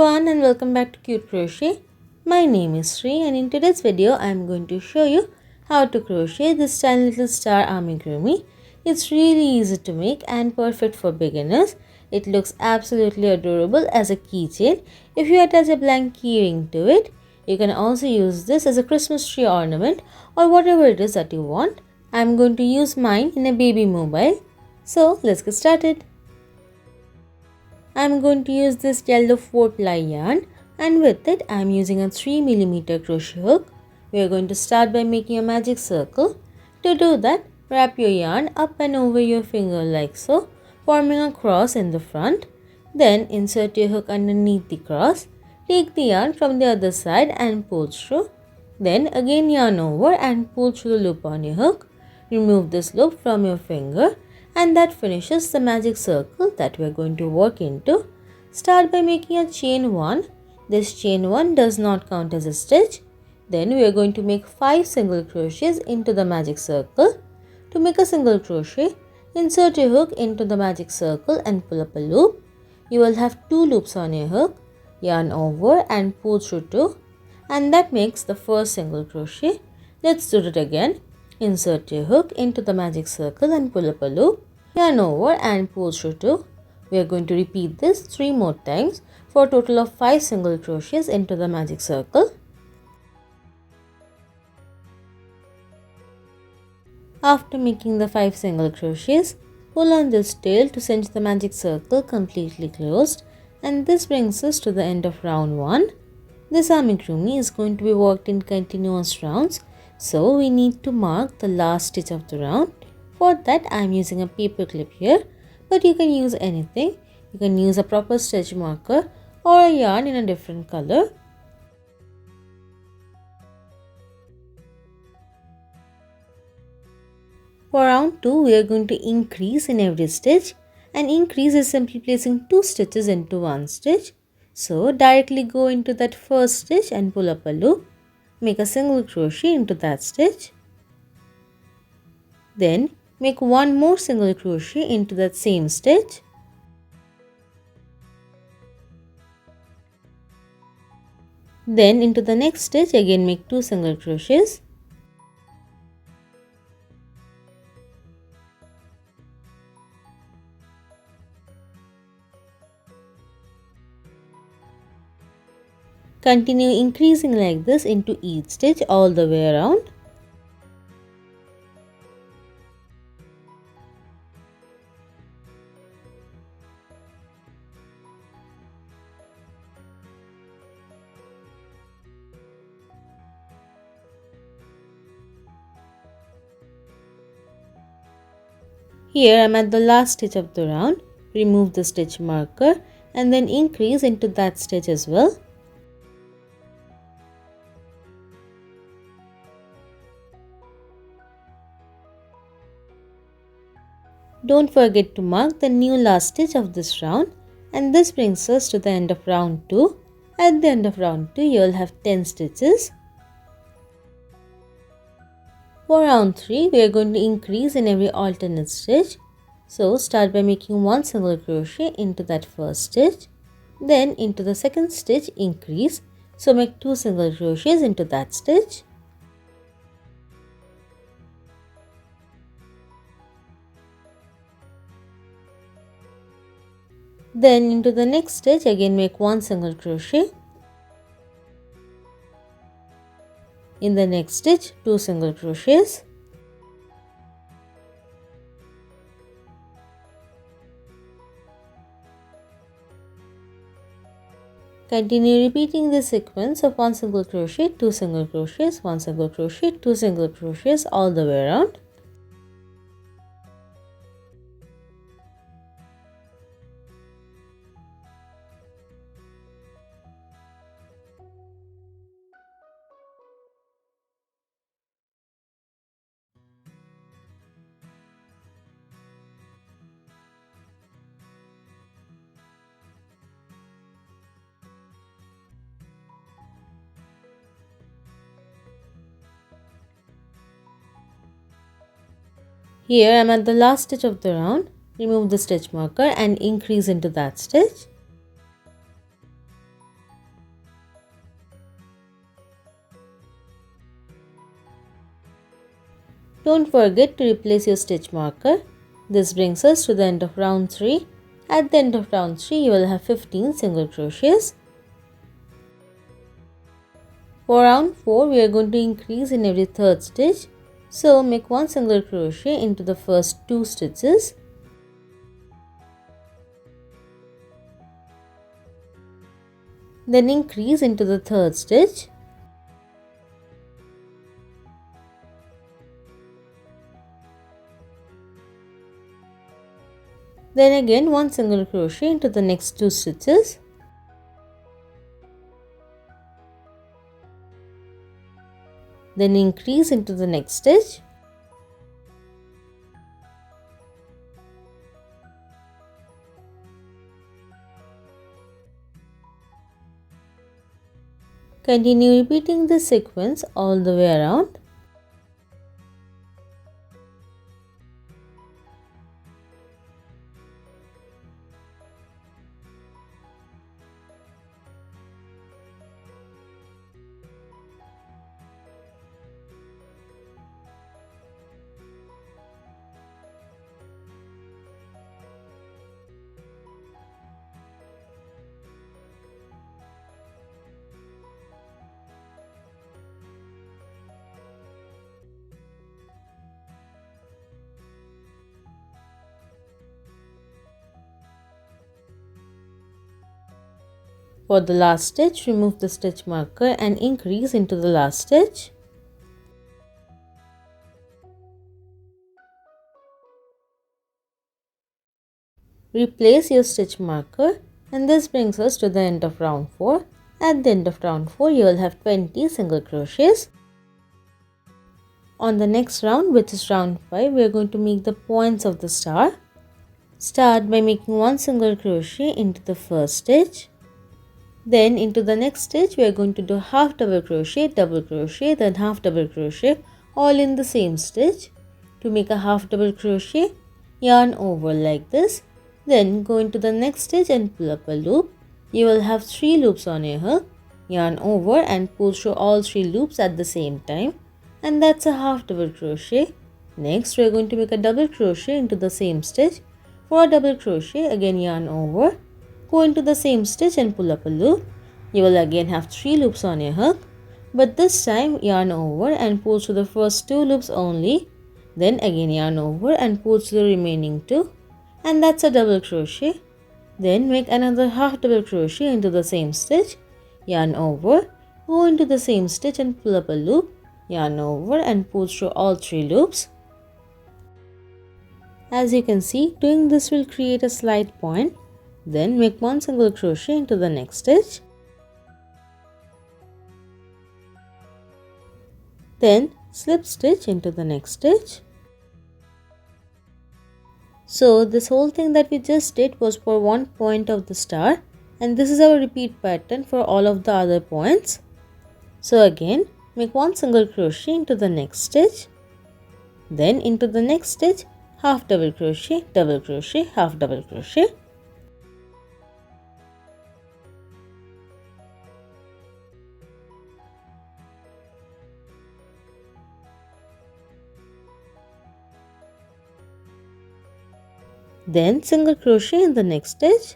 everyone and welcome back to Cute Crochet. My name is Sri and in today's video I am going to show you how to crochet this tiny little star amigurumi. It's really easy to make and perfect for beginners. It looks absolutely adorable as a keychain. If you attach a blank keyring to it, you can also use this as a Christmas tree ornament or whatever it is that you want. I am going to use mine in a baby mobile. So let's get started. I am going to use this yellow 4-ply yarn and with it I am using a 3mm crochet hook. We are going to start by making a magic circle. To do that, wrap your yarn up and over your finger like so, forming a cross in the front. Then insert your hook underneath the cross. Take the yarn from the other side and pull through. Then again yarn over and pull through the loop on your hook. Remove this loop from your finger. And that finishes the magic circle that we are going to work into. Start by making a chain 1. This chain 1 does not count as a stitch. Then we are going to make 5 single crochets into the magic circle. To make a single crochet, insert your hook into the magic circle and pull up a loop. You will have 2 loops on your hook. Yarn over and pull through 2. And that makes the first single crochet. Let's do it again. Insert your hook into the magic circle and pull up a loop. Yarn over and pull through 2. We are going to repeat this 3 more times for a total of 5 single crochets into the magic circle. After making the 5 single crochets, pull on this tail to cinch the magic circle completely closed, and this brings us to the end of round 1. This amigurumi is going to be worked in continuous rounds. So we need to mark the last stitch of the round. For that I am using a paper clip here, but you can use anything. You can use a proper stitch marker or a yarn in a different color. For round 2 we are going to increase in every stitch, and increase is simply placing 2 stitches into one stitch. So directly go into that first stitch and pull up a loop. Make a single crochet into that stitch. Then make one more single crochet into that same stitch. Then into the next stitch again make 2 single crochets. Continue increasing like this into each stitch all the way around. Here I am at the last stitch of the round. Remove the stitch marker and then increase into that stitch as well. Don't forget to mark the new last stitch of this round, and this brings us to the end of round 2. At the end of round 2 you will have 10 stitches. For round 3 we are going to increase in every alternate stitch. So start by making 1 single crochet into that first stitch. Then into the second stitch increase. So make 2 single crochets into that stitch. Then into the next stitch again make 1 single crochet. In the next stitch 2 single crochets. Continue repeating this sequence of 1 single crochet, 2 single crochets, 1 single crochet, 2 single crochets all the way around. Here I am at the last stitch of the round. Remove the stitch marker and increase into that stitch. Don't forget to replace your stitch marker. This brings us to the end of round 3. At the end of round 3, you will have 15 single crochets. For round 4, we are going to increase in every third stitch. So make 1 single crochet into the first 2 stitches. Then increase into the third stitch. Then again 1 single crochet into the next 2 stitches. Then increase into the next stitch. Continue repeating this sequence all the way around. For the last stitch, remove the stitch marker and increase into the last stitch. Replace your stitch marker, and this brings us to the end of round 4. At the end of round 4, you will have 20 single crochets. On the next round, which is round 5, we are going to make the points of the star. Start by making 1 single crochet into the first stitch. Then into the next stitch, we are going to do half double crochet, then half double crochet, all in the same stitch. To make a half double crochet, yarn over like this. Then go into the next stitch and pull up a loop. You will have 3 loops on your hook. Yarn over and pull through all 3 loops at the same time. And that's a half double crochet. Next, we are going to make a double crochet into the same stitch. For a double crochet, again yarn over. Go into the same stitch and pull up a loop. You will again have 3 loops on your hook, but this time yarn over and pull through the first 2 loops only. Then again yarn over and pull through the remaining 2, and that's a double crochet. Then make another half double crochet into the same stitch. Yarn over, go into the same stitch and pull up a loop. Yarn over and pull through all 3 loops. As you can see, doing this will create a slight point. Then make 1 single crochet into the next stitch. Then slip stitch into the next stitch. So this whole thing that we just did was for one point of the star, and this is our repeat pattern for all of the other points. So again, make 1 single crochet into the next stitch. Then into the next stitch, half double crochet, half double crochet. Then single crochet in the next stitch.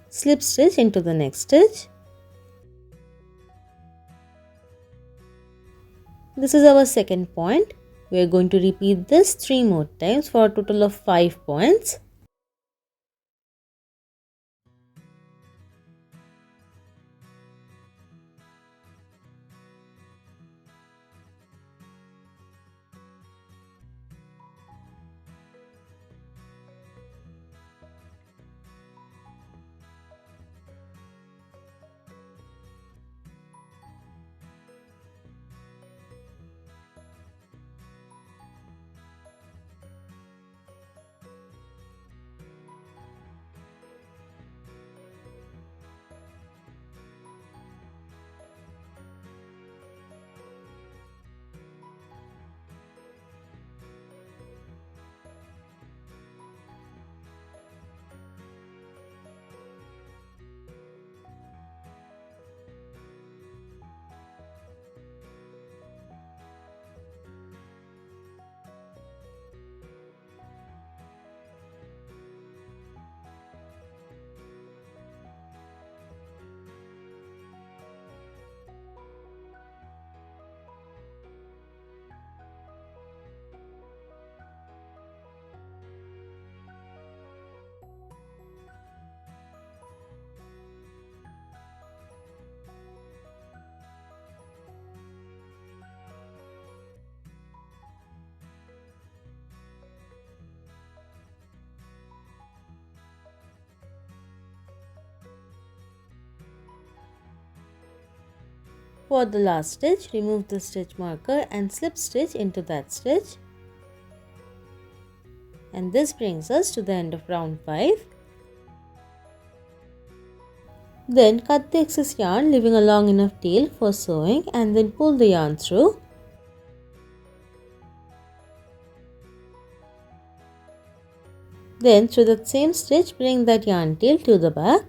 Slip stitch into the next stitch. This is our second point. We are going to repeat this 3 more times for a total of 5 points. For the last stitch, remove the stitch marker and slip stitch into that stitch. And this brings us to the end of round 5. Then cut the excess yarn, leaving a long enough tail for sewing, and then pull the yarn through. Then through that same stitch, bring that yarn tail to the back.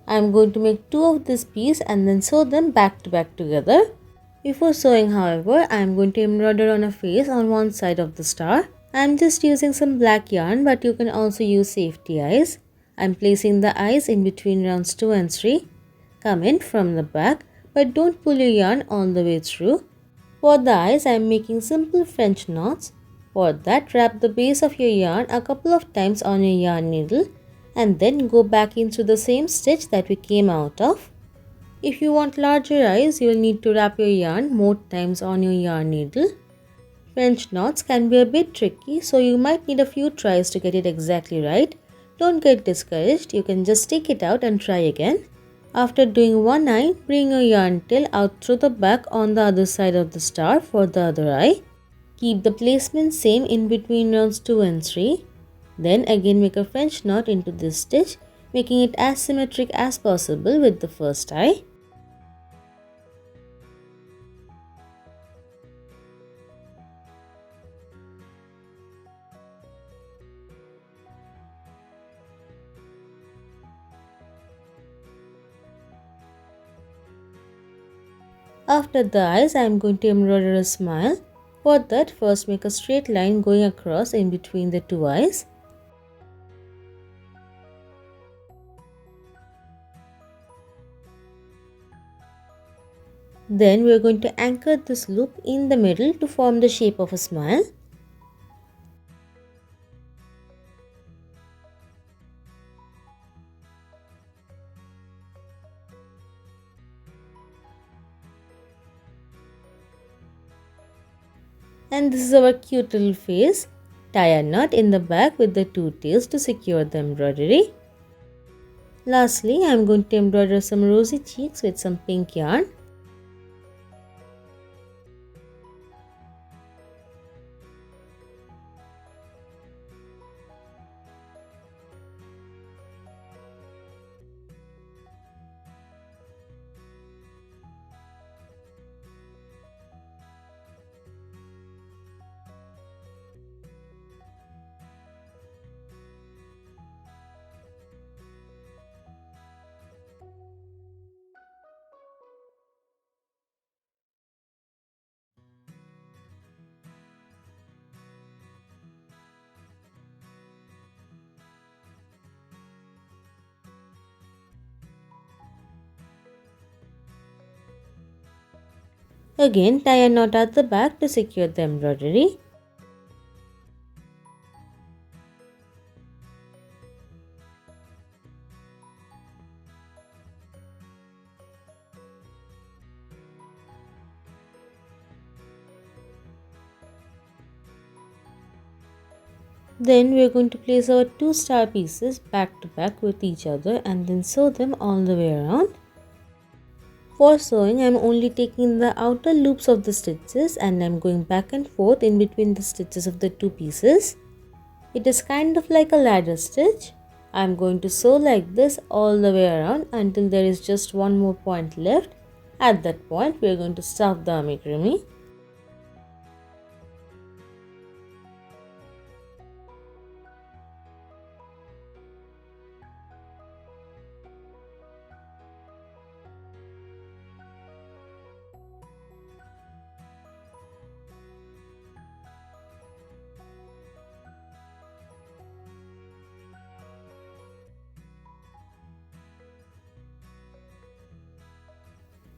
I am going to make 2 of this piece and then sew them back to back together. Before sewing, however, I am going to embroider on a face on one side of the star. I am just using some black yarn, but you can also use safety eyes. I am placing the eyes in between rounds 2 and 3. Come in from the back, but don't pull your yarn all the way through. For the eyes, I am making simple French knots. For that, wrap the base of your yarn a couple of times on your yarn needle and then go back into the same stitch that we came out of. If you want larger eyes, you will need to wrap your yarn more times on your yarn needle. French knots can be a bit tricky, so you might need a few tries to get it exactly right. Don't get discouraged, you can just take it out and try again. After doing one eye, bring your yarn tail out through the back on the other side of the star for the other eye. Keep the placement same in between rounds 2 and 3. Then again make a French knot into this stitch, making it as symmetric as possible with the first eye. After the eyes, I am going to embroider a smile. For that, first make a straight line going across in between the 2 eyes. Then we are going to anchor this loop in the middle to form the shape of a smile. And this is our cute little face. Tie a knot in the back with the 2 tails to secure the embroidery. Lastly, I am going to embroider some rosy cheeks with some pink yarn. Again, tie a knot at the back to secure the embroidery. Then we are going to place our 2 star pieces back to back with each other and then sew them all the way around. For sewing, I am only taking the outer loops of the stitches and I am going back and forth in between the stitches of the 2 pieces. It is kind of like a ladder stitch. I am going to sew like this all the way around until there is just one more point left. At that point, we are going to stuff the amigurumi.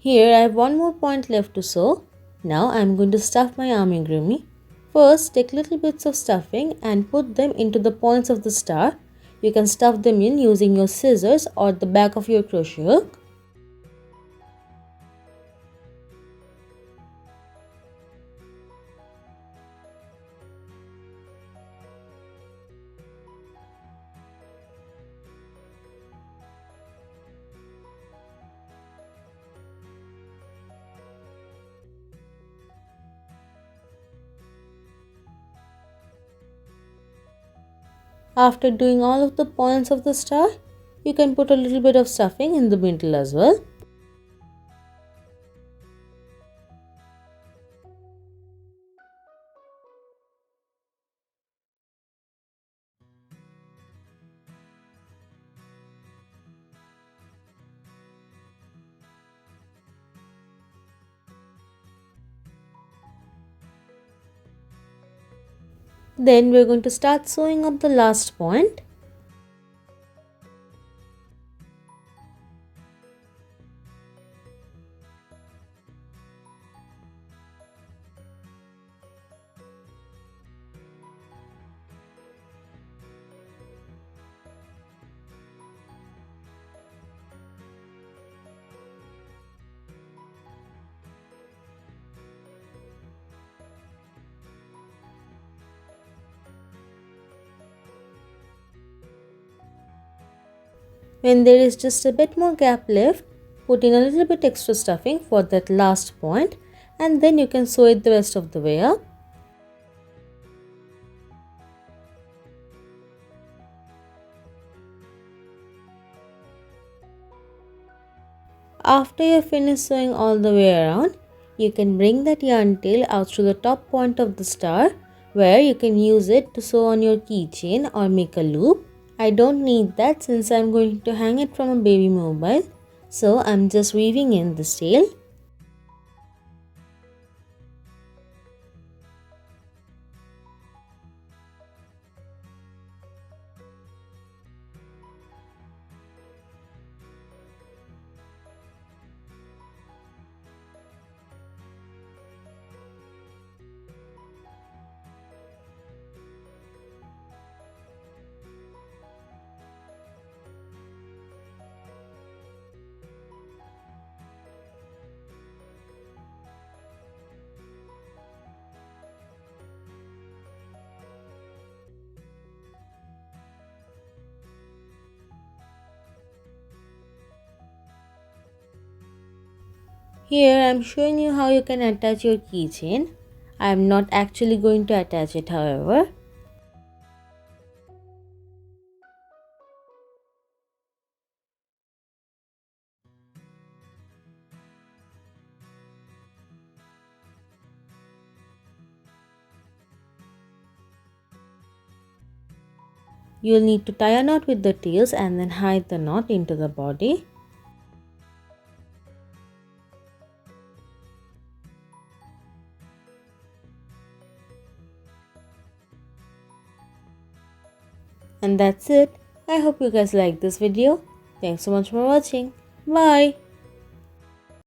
Here I have one more point left to sew. Now I am going to stuff my amigurumi. First, take little bits of stuffing and put them into the points of the star. You can stuff them in using your scissors or the back of your crochet hook. After doing all of the points of the star, you can put a little bit of stuffing in the middle as well. Then we're going to start sewing up the last point. When there is just a bit more gap left, put in a little bit extra stuffing for that last point, and then you can sew it the rest of the way up. After you finish sewing all the way around, you can bring that yarn tail out to the top point of the star, where you can use it to sew on your keychain or make a loop. I don't need that since I'm going to hang it from a baby mobile, so I'm just weaving in this tail. Here I am showing you how you can attach your keychain. I am not actually going to attach it, however. You'll need to tie a knot with the tails and then hide the knot into the body. And that's it. I hope you guys liked this video. Thanks so much for watching. Bye.